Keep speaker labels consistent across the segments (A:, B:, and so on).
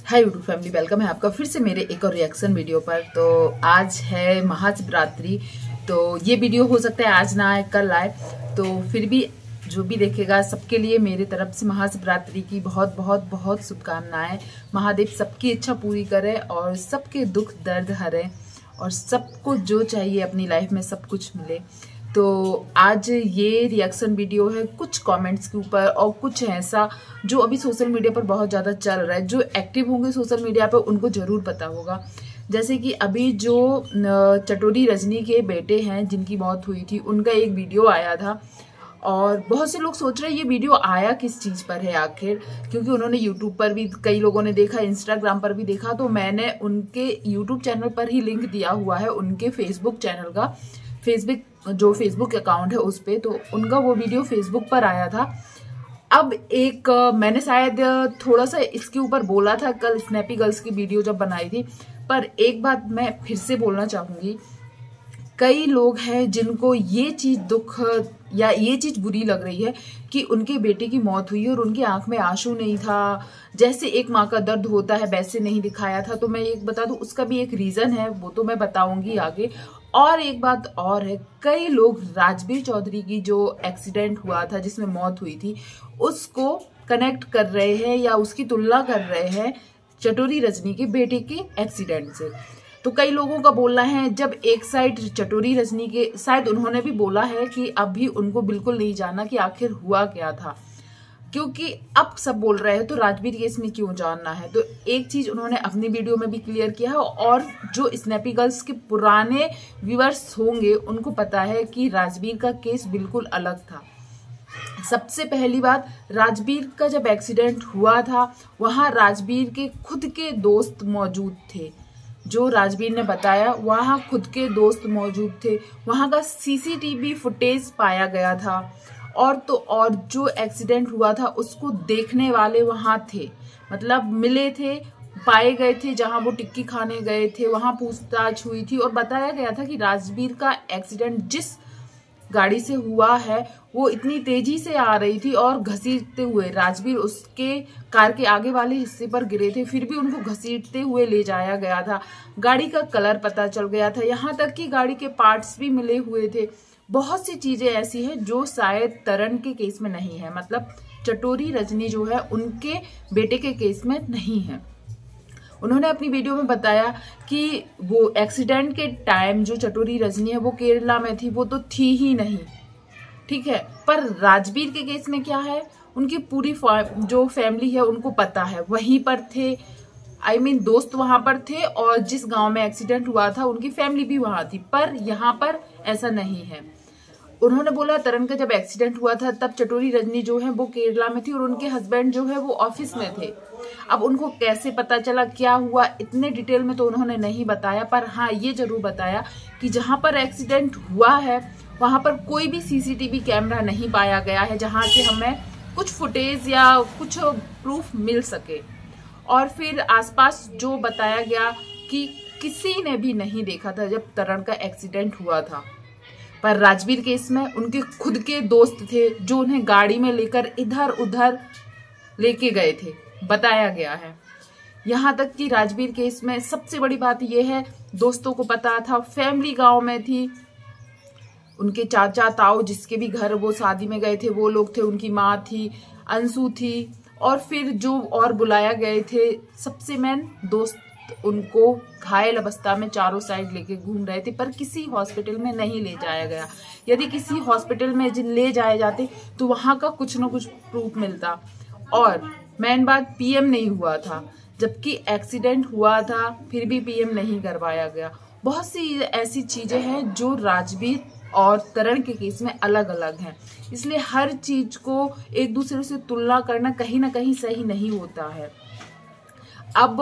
A: Hi YouTube family, welcome है आपका फिर से मेरे एक और रिएक्शन वीडियो पर। तो आज है महाशिवरात्रि, तो ये वीडियो हो सकता है आज ना आए कल आए, तो फिर भी जो भी देखेगा सबके लिए मेरी तरफ से महाशिवरात्रि की बहुत बहुत बहुत शुभकामनाएं। महादेव सबकी इच्छा पूरी करे और सबके दुख दर्द हरे और सबको जो चाहिए अपनी लाइफ में सब कुछ मिले। तो आज ये रिएक्शन वीडियो है कुछ कमेंट्स के ऊपर और कुछ ऐसा जो अभी सोशल मीडिया पर बहुत ज़्यादा चल रहा है। जो एक्टिव होंगे सोशल मीडिया पर उनको ज़रूर पता होगा। जैसे कि अभी जो चटोरी रजनी के बेटे हैं जिनकी मौत हुई थी, उनका एक वीडियो आया था और बहुत से लोग सोच रहे हैं ये वीडियो आया किस चीज़ पर है आखिर, क्योंकि उन्होंने यूट्यूब पर भी कई लोगों ने देखा, इंस्टाग्राम पर भी देखा। तो मैंने उनके यूट्यूब चैनल पर ही लिंक दिया हुआ है, उनके फेसबुक चैनल का, फेसबुक अकाउंट है उस पे, तो उनका वो वीडियो फेसबुक पर आया था। अब एक मैंने शायद थोड़ा सा इसके ऊपर बोला था कल स्नैपी गर्ल्स की वीडियो जब बनाई थी, पर एक बात मैं फिर से बोलना चाहूंगी। कई लोग हैं जिनको ये चीज दुख या ये चीज बुरी लग रही है कि उनके बेटे की मौत हुई और उनकी आंख में आंसू नहीं था, जैसे एक माँ का दर्द होता है वैसे नहीं दिखाया था। तो मैं एक बता दूं, उसका भी एक रीजन है, वो तो मैं बताऊंगी आगे। और एक बात और है, कई लोग राजवीर चौधरी की जो एक्सीडेंट हुआ था जिसमें मौत हुई थी उसको कनेक्ट कर रहे हैं या उसकी तुलना कर रहे हैं चटोरी रजनी के बेटे के एक्सीडेंट से। तो कई लोगों का बोलना है, जब एक साइड चटोरी रजनी के, शायद उन्होंने भी बोला है कि अभी उनको बिल्कुल नहीं जाना कि आखिर हुआ क्या था, क्योंकि अब सब बोल रहे हैं तो राजवीर केस में क्यों जानना है। तो एक चीज उन्होंने अपनी वीडियो में भी क्लियर किया है और जो स्नैपी गर्ल्स के पुराने व्यूअर्स होंगे उनको पता है कि राजवीर का केस बिल्कुल अलग था। सबसे पहली बात, राजवीर का जब एक्सीडेंट हुआ था वहां राजवीर के खुद के दोस्त मौजूद थे। जो राजवीर ने बताया वहां खुद के दोस्त मौजूद थे, वहां का सीसीटीवी फुटेज पाया गया था और जो एक्सीडेंट हुआ था उसको देखने वाले वहां थे, मतलब मिले थे, पाए गए थे। जहां वो टिक्की खाने गए थे वहां पूछताछ हुई थी और बताया गया था कि राजवीर का एक्सीडेंट जिस गाड़ी से हुआ है वो इतनी तेजी से आ रही थी और घसीटते हुए राजवीर उसके कार के आगे वाले हिस्से पर गिरे थे, फिर भी उनको घसीटते हुए ले जाया गया था। गाड़ी का कलर पता चल गया था, यहाँ तक कि गाड़ी के पार्ट्स भी मिले हुए थे। बहुत सी चीजें ऐसी हैं जो शायद तरण के केस में नहीं है, मतलब चटोरी रजनी जो है उनके बेटे के केस में नहीं है। उन्होंने अपनी वीडियो में बताया कि वो एक्सीडेंट के टाइम जो चटोरी रजनी है वो केरला में थी, वो तो थी ही नहीं, ठीक है। पर राजवीर के केस में क्या है, उनकी पूरी जो फैमिली है उनको पता है, वहीं पर थे, दोस्त वहां पर थे और जिस गांव में एक्सीडेंट हुआ था उनकी फैमिली भी वहां थी। पर यहाँ पर ऐसा नहीं है। उन्होंने बोला तरण का जब एक्सीडेंट हुआ था तब चटोरी रजनी जो है वो केरला में थी और उनके हस्बैंड जो है वो ऑफिस में थे। अब उनको कैसे पता चला, क्या हुआ, इतने डिटेल में तो उन्होंने नहीं बताया, पर हाँ ये जरूर बताया कि जहां पर एक्सीडेंट हुआ है वहां पर कोई भी सीसीटीवी कैमरा नहीं पाया गया है जहां से हमें कुछ फुटेज या कुछ प्रूफ मिल सके। और फिर आसपास जो बताया गया कि किसी ने भी नहीं देखा था जब तरण का एक्सीडेंट हुआ था। पर राजवीर केस में उनके खुद के दोस्त थे जो उन्हें गाड़ी में लेकर इधर उधर लेके गए थे, बताया गया है। यहाँ तक कि राजवीर केस में सबसे बड़ी बात यह है, दोस्तों को पता था, फैमिली गांव में थी, उनके चाचा ताऊ जिसके भी घर वो शादी में गए थे वो लोग थे, उनकी माँ थी, अंशु थी, और फिर जो और बुलाया गए थे सबसे मेन दोस्त उनको घायल अवस्था में चारों साइड लेके घूम रहे थे, पर किसी हॉस्पिटल में नहीं ले जाया गया। यदि किसी हॉस्पिटल में जिन ले जाए जाते तो वहां का कुछ ना कुछ प्रूफ मिलता। और मेन बात, पीएम नहीं हुआ था, जबकि एक्सीडेंट हुआ था फिर भी पीएम नहीं करवाया गया। बहुत सी ऐसी चीजें हैं जो राजवीर और तरण के केस में अलग अलग हैं, इसलिए हर चीज को एक दूसरे से तुलना करना कहीं ना कहीं सही नहीं होता है। अब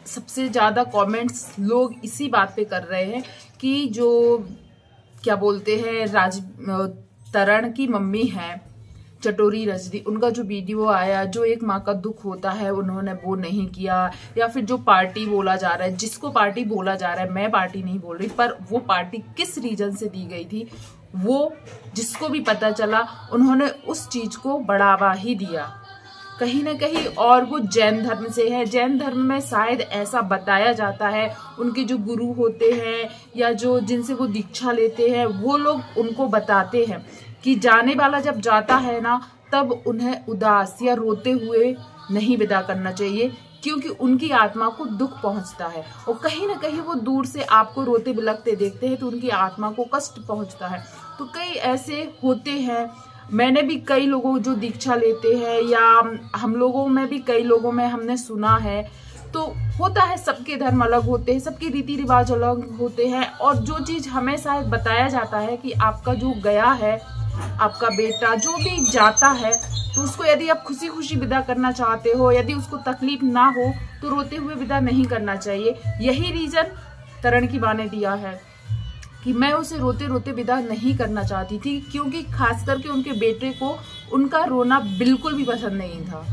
A: सबसे ज्यादा कमेंट्स लोग इसी बात पे कर रहे हैं कि जो क्या बोलते हैं तरण की मम्मी है चटोरी रजनी, उनका जो वीडियो आया, जो एक माँ का दुख होता है उन्होंने वो नहीं किया, या फिर जो पार्टी बोला जा रहा है, जिसको पार्टी बोला जा रहा है, मैं पार्टी नहीं बोल रही, पर वो पार्टी किस रीजन से दी गई थी वो जिसको भी पता चला उन्होंने उस चीज को बढ़ावा ही दिया। कहीं ना कहीं, और वो जैन धर्म से है। जैन धर्म में शायद ऐसा बताया जाता है, उनके जो गुरु होते हैं या जो जिनसे वो दीक्षा लेते हैं, वो लोग उनको बताते हैं कि जाने वाला जब जाता है ना, तब उन्हें उदास या रोते हुए नहीं विदा करना चाहिए, क्योंकि उनकी आत्मा को दुख पहुंचता है। और कहीं ना कहीं वो दूर से आपको रोते बिलखते देखते हैं तो उनकी आत्मा को कष्ट पहुंचता है। तो कई ऐसे होते हैं, मैंने भी कई लोगों जो दीक्षा लेते हैं या हम लोगों में भी कई लोगों में हमने सुना है। तो होता है, सबके धर्म अलग होते हैं, सबके रीति रिवाज अलग होते हैं। और जो चीज हमें शायद बताया जाता है कि आपका जो गया है, आपका बेटा जो भी जाता है, तो उसको यदि आप खुशी खुशी विदा करना चाहते हो, यदि उसको तकलीफ ना हो, तो रोते हुए विदा नहीं करना चाहिए। यही रीजन तरण की माँ ने दिया है कि मैं उसे रोते रोते विदा नहीं करना चाहती थी, क्योंकि खास करके उनके बेटे को उनका रोना बिल्कुल भी पसंद नहीं था।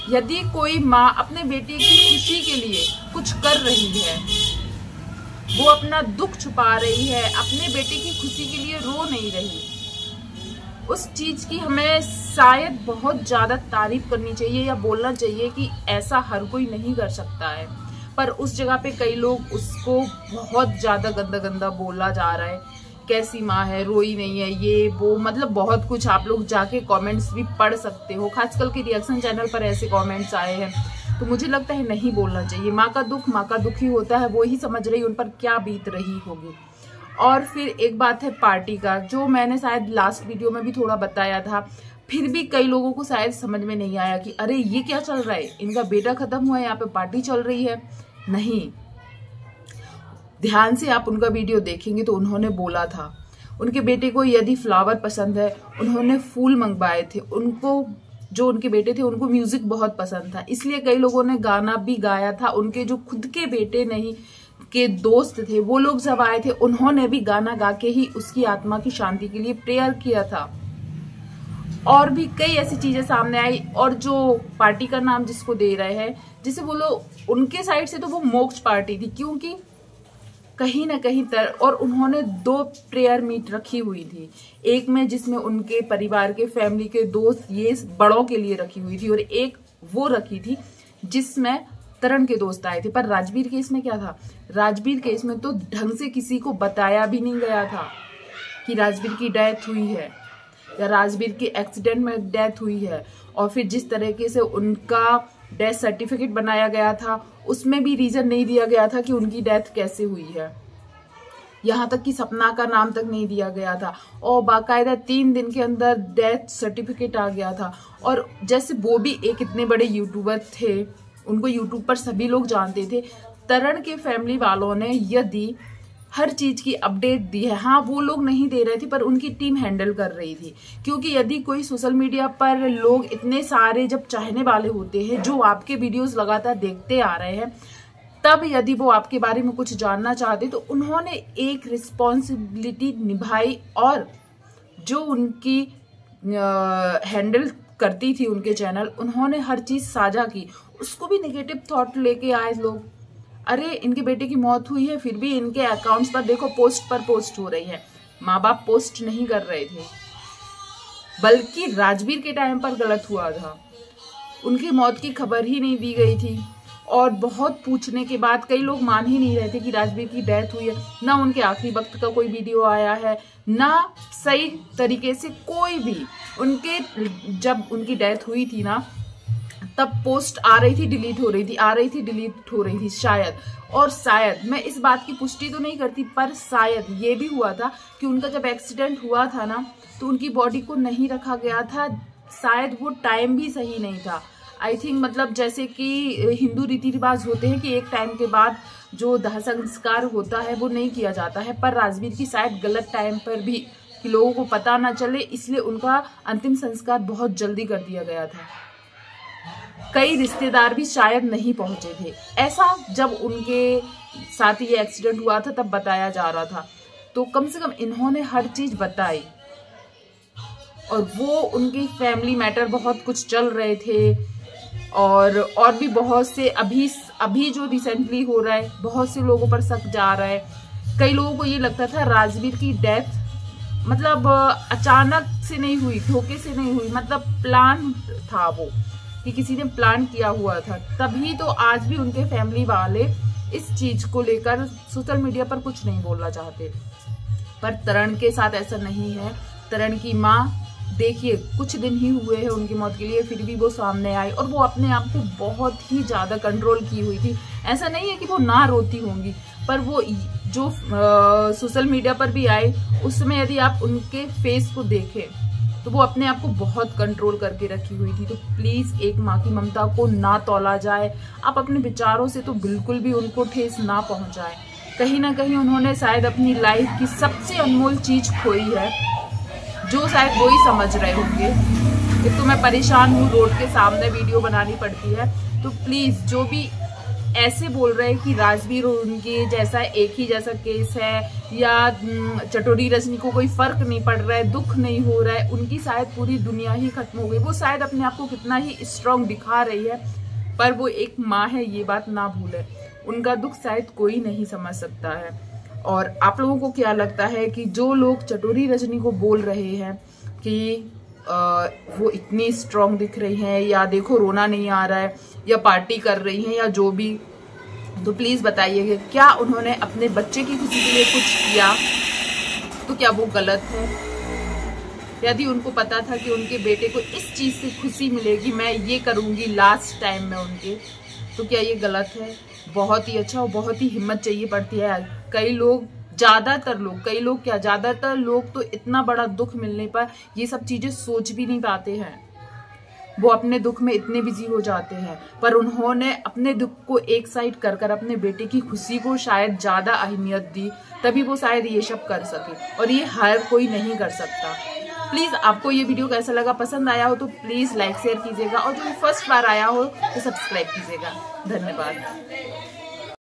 A: यदि कोई माँ अपने बेटे की खुशी के लिए कुछ कर रही है, वो अपना दुख छुपा रही है, अपने बेटे की खुशी के लिए रो नहीं रही, उस चीज की हमें शायद बहुत ज्यादा तारीफ करनी चाहिए या बोलना चाहिए कि ऐसा हर कोई नहीं कर सकता है। पर उस जगह पे कई लोग उसको बहुत ज्यादा गंदा गंदा बोला जा रहा है, कैसी माँ है, रोई नहीं है, ये वो, मतलब बहुत कुछ। आप लोग जाके कमेंट्स भी पढ़ सकते हो, खासकर के रिएक्शन चैनल पर ऐसे कमेंट्स आए हैं। तो मुझे लगता है नहीं बोलना चाहिए। माँ का दुख ही होता है, वो ही समझ रही उन पर क्या बीत रही होगी। और फिर एक बात है पार्टी का, जो मैंने शायद लास्ट वीडियो में भी थोड़ा बताया था, फिर भी कई लोगों को शायद समझ में नहीं आया कि अरे ये क्या चल रहा है, इनका बेटा खत्म हुआ है, यहाँ पे पार्टी चल रही है। नहीं, ध्यान से आप उनका वीडियो देखेंगे तो उन्होंने बोला था उनके बेटे को यदि फ्लावर पसंद है, उन्होंने फूल मंगवाए थे। उनको, जो उनके बेटे थे, उनको म्यूजिक बहुत पसंद था, इसलिए कई लोगों ने गाना भी गाया था। उनके जो खुद के बेटे नहीं के दोस्त थे, वो लोग जब आए थे, उन्होंने भी गाना गा के ही उसकी आत्मा की शांति के लिए प्रेयर किया था। और भी कई ऐसी चीजें सामने आई। और जो पार्टी का नाम जिसको दे रहे हैं, जिसे वो लोग, उनके साइड से तो वो मोक्ष पार्टी थी, क्योंकि कहीं ना कहीं और उन्होंने 2 प्रेयर मीट रखी हुई थी। एक में जिसमें उनके परिवार के, फैमिली के दोस्त, ये बड़ों के लिए रखी हुई थी, और एक वो रखी थी जिसमें तरण के दोस्त आए थे। पर राजवीर केस में क्या था, राजवीर केस में तो ढंग से किसी को बताया भी नहीं गया था कि राजवीर की डेथ हुई है या राजवीर की एक्सीडेंट में डेथ हुई है। और फिर जिस तरीके से उनका डेथ सर्टिफिकेट बनाया गया था, उसमें भी रीजन नहीं दिया गया था कि उनकी डेथ कैसे हुई है। यहाँ तक कि सपना का नाम तक नहीं दिया गया था, और बाकायदा 3 दिन के अंदर डेथ सर्टिफिकेट आ गया था। और जैसे वो भी एक इतने बड़े यूट्यूबर थे, उनको यूट्यूब पर सभी लोग जानते थे। तरण के फैमिली वालों ने यदि हर चीज की अपडेट दी है, हाँ वो लोग नहीं दे रहे थे, पर उनकी टीम हैंडल कर रही थी। क्योंकि यदि कोई सोशल मीडिया पर लोग इतने सारे जब चाहने वाले होते हैं, जो आपके वीडियोस लगातार देखते आ रहे हैं, तब यदि वो आपके बारे में कुछ जानना चाहते, तो उन्होंने एक रिस्पॉन्सिबिलिटी निभाई। और जो उनकी हैंडल करती थी उनके चैनल, उन्होंने हर चीज साझा की। उसको भी नेगेटिव थॉट लेके आए लोग, अरे इनके बेटे की मौत हुई है, फिर भी इनके अकाउंट्स पर देखो पोस्ट पर पोस्ट हो रही है। माँ बाप पोस्ट नहीं कर रहे थे, बल्कि राजवीर के टाइम पर गलत हुआ था, उनकी मौत की खबर ही नहीं दी गई थी। और बहुत पूछने के बाद कई लोग मान ही नहीं रहे थे कि राजवीर की डेथ हुई है। ना उनके आखिरी वक्त का कोई वीडियो आया है, ना सही तरीके से कोई भी उनके, जब उनकी डेथ हुई थी ना, तब पोस्ट आ रही थी, डिलीट हो रही थी, आ रही थी, डिलीट हो रही थी शायद। और शायद, मैं इस बात की पुष्टि तो नहीं करती, पर शायद ये भी हुआ था कि उनका जब एक्सीडेंट हुआ था ना, तो उनकी बॉडी को नहीं रखा गया था, शायद वो टाइम भी सही नहीं था। आई थिंक, मतलब जैसे कि हिंदू रीति रिवाज होते हैं कि एक टाइम के बाद जो दाह संस्कार होता है वो नहीं किया जाता है, पर राजवीर की शायद गलत टाइम पर भी, कि लोगों को पता ना चले, इसलिए उनका अंतिम संस्कार बहुत जल्दी कर दिया गया था। कई रिश्तेदार भी शायद नहीं पहुंचे थे, ऐसा जब उनके साथ ये एक्सीडेंट हुआ था तब बताया जा रहा था। तो कम से कम इन्होंने हर चीज बताई। और वो उनकी फैमिली मैटर बहुत कुछ चल रहे थे, और भी बहुत से, अभी जो रिसेंटली हो रहा है, बहुत से लोगों पर शक जा रहा है। कई लोगों को ये लगता था राजवीर की डेथ मतलब अचानक से नहीं हुई, धोखे से नहीं हुई, मतलब प्लान था वो, कि किसी ने प्लान किया हुआ था। तभी तो आज भी उनके फैमिली वाले इस चीज को लेकर सोशल मीडिया पर कुछ नहीं बोलना चाहते। पर तरण के साथ ऐसा नहीं है। तरण की माँ, देखिए कुछ दिन ही हुए हैं उनकी मौत के लिए, फिर भी वो सामने आई और वो अपने आप को बहुत ही ज्यादा कंट्रोल की हुई थी। ऐसा नहीं है कि वो ना रोती होंगी, पर वो जो सोशल मीडिया पर भी आए उस समय यदि आप उनके फेस को देखें तो वो अपने आप को बहुत कंट्रोल करके रखी हुई थी। तो प्लीज एक माँ की ममता को ना तौला जाए। आप अपने विचारों से तो बिल्कुल भी उनको ठेस ना पहुंचाए। कहीं ना कहीं उन्होंने शायद अपनी लाइफ की सबसे अनमोल चीज खोई है, जो शायद वो ही समझ रहे होंगे। एक तो मैं परेशान हूँ, रोड के सामने वीडियो बनानी पड़ती है। तो प्लीज जो भी ऐसे बोल रहे हैं कि राजवीर और उनके जैसा एक ही जैसा केस है, या चटोरी रजनी को कोई फर्क नहीं पड़ रहा है, दुख नहीं हो रहा है, उनकी शायद पूरी दुनिया ही खत्म हो गई। वो शायद अपने आप को कितना ही स्ट्रांग दिखा रही है, पर वो एक माँ है, ये बात ना भूले। उनका दुख शायद कोई नहीं समझ सकता है। और आप लोगों को क्या लगता है कि जो लोग चटोरी रजनी को बोल रहे हैं कि वो इतनी स्ट्रांग दिख रही हैं, या देखो रोना नहीं आ रहा है, या पार्टी कर रही हैं, या जो भी, तो प्लीज बताइए क्या उन्होंने अपने बच्चे की खुशी के लिए कुछ किया? तो क्या वो गलत है? यदि उनको पता था कि उनके बेटे को इस चीज से खुशी मिलेगी, मैं ये करूंगी लास्ट टाइम में उनके, तो क्या ये गलत है? बहुत ही अच्छा और बहुत ही हिम्मत चाहिए पड़ती है। कई लोग, ज्यादातर लोग तो इतना बड़ा दुख मिलने पर ये सब चीजें सोच भी नहीं पाते हैं। वो अपने दुख में इतने बिजी हो जाते हैं, पर उन्होंने अपने दुख को एक साइड कर अपने बेटे की खुशी को शायद ज्यादा अहमियत दी, तभी वो शायद ये सब कर सके, और ये हर कोई नहीं कर सकता। प्लीज आपको ये वीडियो कैसा लगा? पसंद आया हो तो प्लीज लाइक शेयर कीजिएगा, और जो फर्स्ट बार आया हो तो सब्सक्राइब कीजिएगा। धन्यवाद।